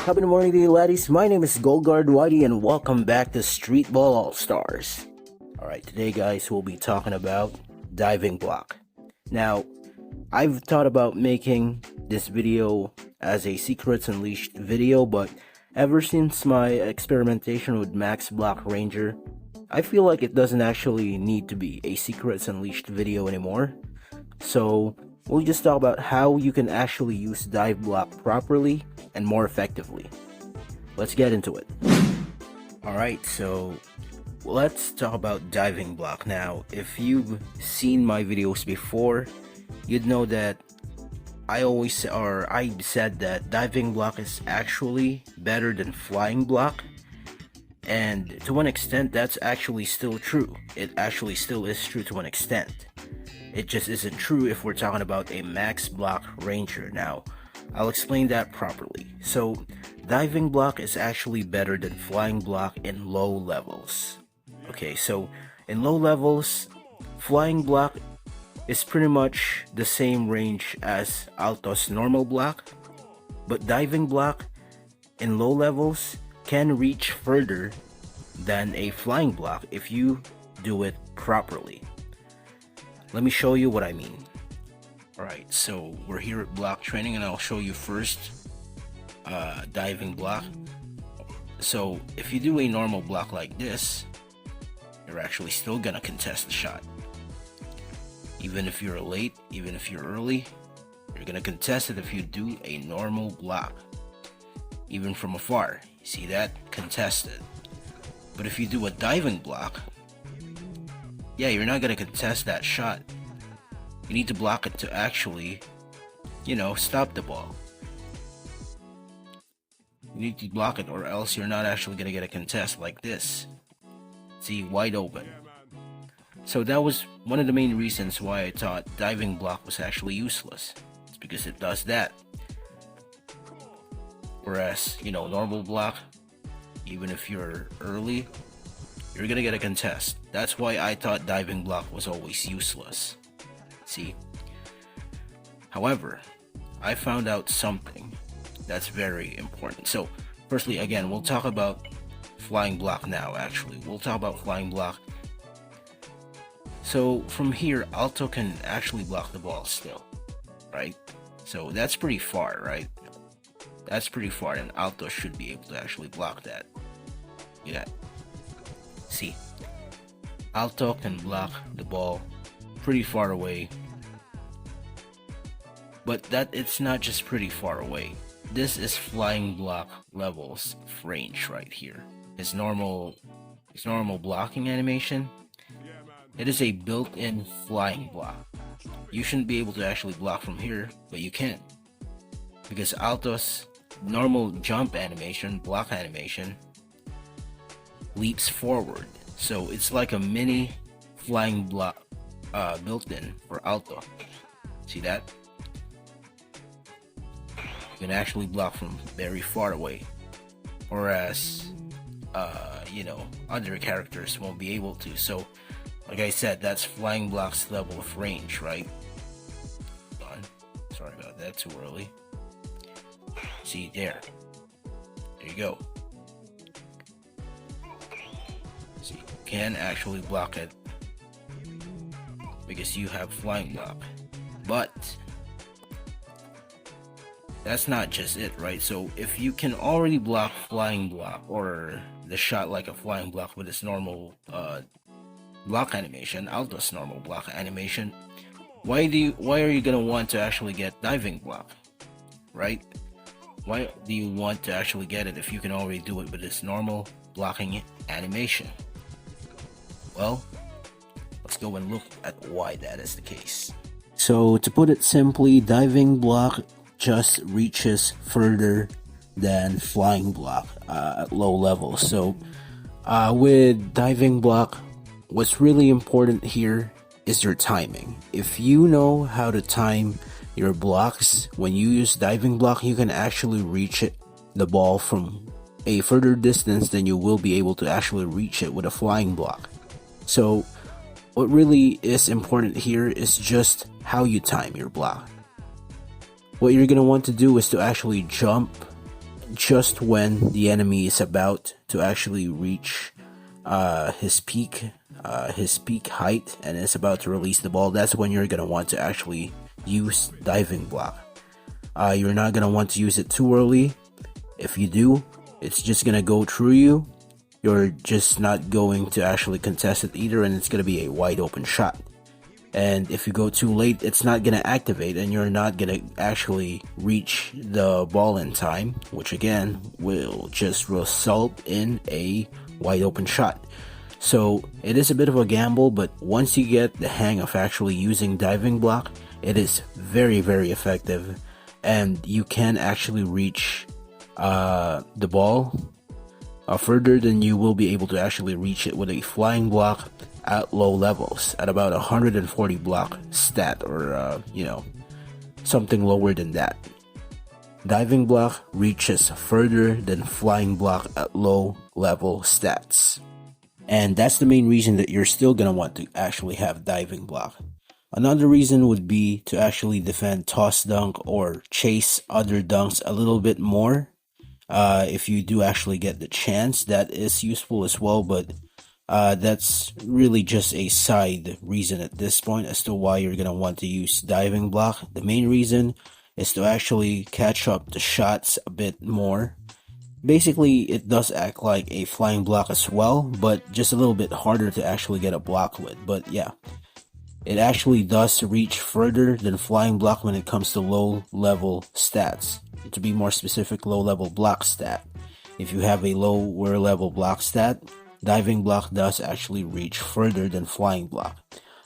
Top of the morning to you laddies, my name is Goldguard Whitey and welcome back to Streetball All-Stars. Alright, today guys we'll be talking about diving block. Now, I've thought about making this video as a Secrets Unleashed video, but ever since my experimentation with Max Block Ranger, I feel like it doesn't actually need to be a Secrets Unleashed video anymore. So, we'll just talk about how you can actually use dive block properly and more effectively. Let's get into it. Alright, so let's talk about diving block. Now, if you've seen my videos before, you'd know that I said that diving block is actually better than flying block. And to one extent, that's actually still true. It actually still is true to an extent. It just isn't true if we're talking about a Max Block Ranger. Now, I'll explain that properly. So, diving block is actually better than flying block in low levels. Okay, so in low levels, flying block is pretty much the same range as AllStars normal block, but diving block in low levels can reach further than a flying block if you do it properly. Let me show you what I mean. Alright, so we're here at block training and I'll show you first diving block. So if you do a normal block like this, you're actually still gonna contest the shot. Even if you're late, even if you're early, you're gonna contest it if you do a normal block. Even from afar, you see that? Contested. But if you do a diving block, yeah, you're not gonna contest that shot. You need to block it to actually, stop the ball. You need to block it or else you're not actually gonna get a contest like this. See, wide open. So that was one of the main reasons why I thought diving block was actually useless. It's because it does that. Whereas, normal block, even if you're early, you're gonna get a contest. That's why I thought diving block was always useless. See? However, I found out something that's very important. So, firstly, again, we'll talk about flying block now, actually. We'll talk about flying block. So, from here, Alto can actually block the ball still, right? So, that's pretty far, right? That's pretty far, and Alto should be able to actually block that. Yeah. See, Alto can block the ball pretty far away, but it's not just pretty far away. This is flying block levels range right here. His normal blocking animation. It is a built-in flying block. You shouldn't be able to actually block from here, but you can, because Alto's normal jump animation, block animation, leaps forward. So it's like a mini flying block built in for Alto. See that? You can actually block from very far away, whereas other characters won't be able to. So like I said, that's flying block's level of range, right? Hold on. Sorry about that, too early. See, there you go. So you can actually block it because you have flying block. But that's not just it, right? So if you can already block flying block or the shot like a flying block with its normal block animation, Alto's normal block animation, why are you gonna want to actually get diving block, right? Why do you want to actually get it if you can already do it with its normal blocking animation? Well, let's go and look at why that is the case. So to put it simply, diving block just reaches further than flying block at low levels. So with diving block, what's really important here is your timing. If you know how to time your blocks, when you use diving block, you can actually reach the ball from a further distance than you will be able to actually reach it with a flying block. So what really is important here is just how you time your block. What you're going to want to do is to actually jump just when the enemy is about to actually reach his peak height and is about to release the ball. That's when you're gonna want to actually use diving block. You're not gonna want to use it too early. If you do, it's just gonna go through you. You're just not going to actually contest it either, and it's gonna be a wide open shot. And if you go too late, it's not gonna activate, and you're not gonna actually reach the ball in time, which again will just result in a wide open shot. So it is a bit of a gamble, but once you get the hang of actually using diving block, it is very, very effective, and you can actually reach the ball further than you will be able to actually reach it with a flying block at low levels, at about 140 block stat, or something lower than that. Diving block reaches further than flying block at low level stats, and that's the main reason that you're still gonna want to actually have diving block. Another reason would be to actually defend toss dunk or chase other dunks a little bit more. If you do actually get the chance, that is useful as well, but that's really just a side reason at this point as to why you're gonna want to use diving block. The main reason is to actually catch up the shots a bit more. Basically, it does act like a flying block as well, but just a little bit harder to actually get a block with. But yeah, it actually does reach further than flying block when it comes to low level stats. To be more specific, low level block stat. If you have a lower level block stat, diving block does actually reach further than flying block.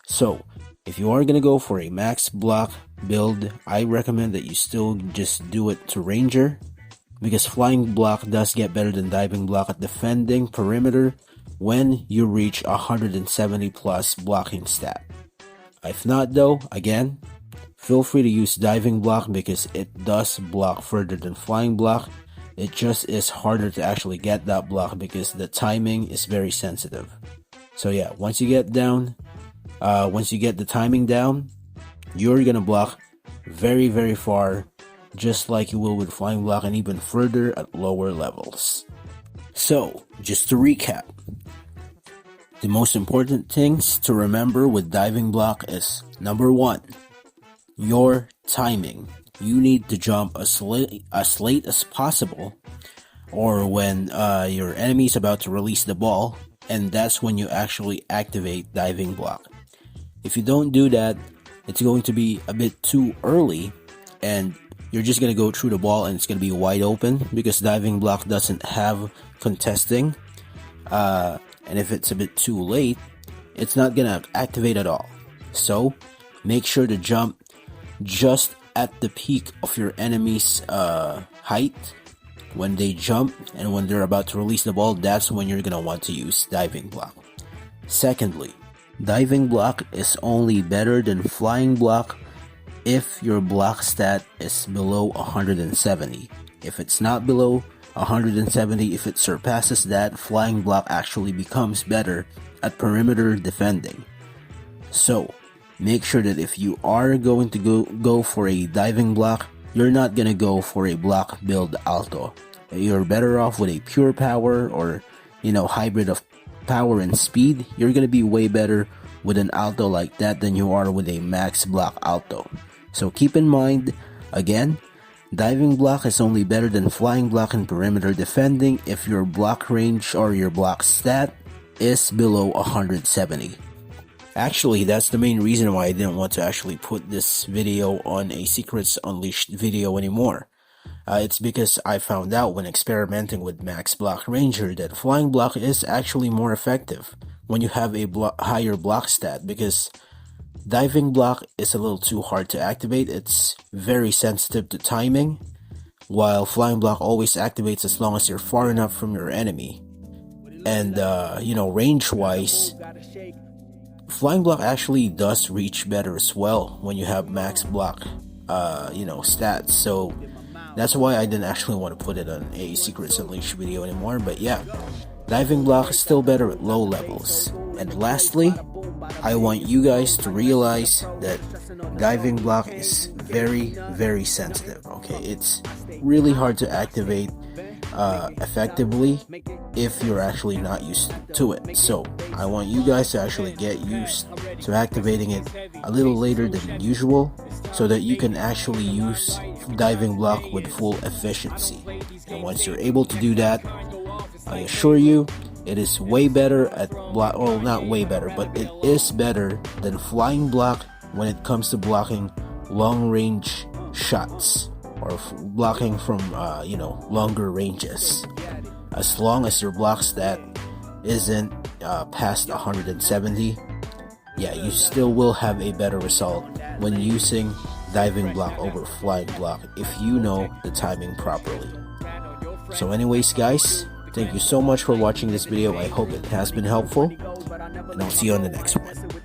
So if you are going to go for a max block build, I recommend that you still just do it to Ranger, because flying block does get better than diving block at defending perimeter when you reach 170 plus blocking stat. If not though, again, feel free to use diving block because it does block further than flying block. It just is harder to actually get that block because the timing is very sensitive. So yeah, once you get the timing down, you're gonna block very, very far, just like you will with flying block, and even further at lower levels. So just to recap, the most important things to remember with diving block is, number one, your timing. You need to jump as late as possible, or when your enemy is about to release the ball, and that's when you actually activate diving block. If you don't do that, it's going to be a bit too early, and you're just going to go through the ball and it's going to be wide open because diving block doesn't have contesting. And if it's a bit too late, it's not going to activate at all. So make sure to jump just at the peak of your enemy's height. When they jump and when they're about to release the ball, that's when you're going to want to use diving block. Secondly, diving block is only better than flying block if your block stat is below 170. If it's not below 170, if it surpasses that, flying block actually becomes better at perimeter defending. So make sure that if you are going to go for a diving block, you're not gonna go for a block build alto. You're better off with a pure power or hybrid of power and speed. You're gonna be way better with an alto like that than you are with a max block alto. So keep in mind, again, diving block is only better than flying block in perimeter defending if your block range or your block stat is below 170. Actually, that's the main reason why I didn't want to actually put this video on a Secrets Unleashed video anymore. It's because I found out when experimenting with max block ranger that flying block is actually more effective when you have a higher block stat, because diving block is a little too hard to activate. It's very sensitive to timing, while flying block always activates as long as you're far enough from your enemy. And range wise, flying block actually does reach better as well when you have max block stats. So that's why I didn't actually want to put it on a Secrets Unleashed video anymore. But yeah, diving block is still better at low levels. And lastly, I want you guys to realize that diving block is very, very sensitive. Okay, it's really hard to activate. effectively if you're actually not used to it. So I want you guys to actually get used to activating it a little later than usual so that you can actually use diving block with full efficiency. And once you're able to do that, I assure you it is way better at block, well, not way better, but it is better than flying block when it comes to blocking long range shots or blocking from longer ranges. As long as your block stat isn't past 170, yeah, you still will have a better result when using diving block over flying block if you know the timing properly. So anyways guys, thank you so much for watching this video. I hope it has been helpful, and I'll see you on the next one.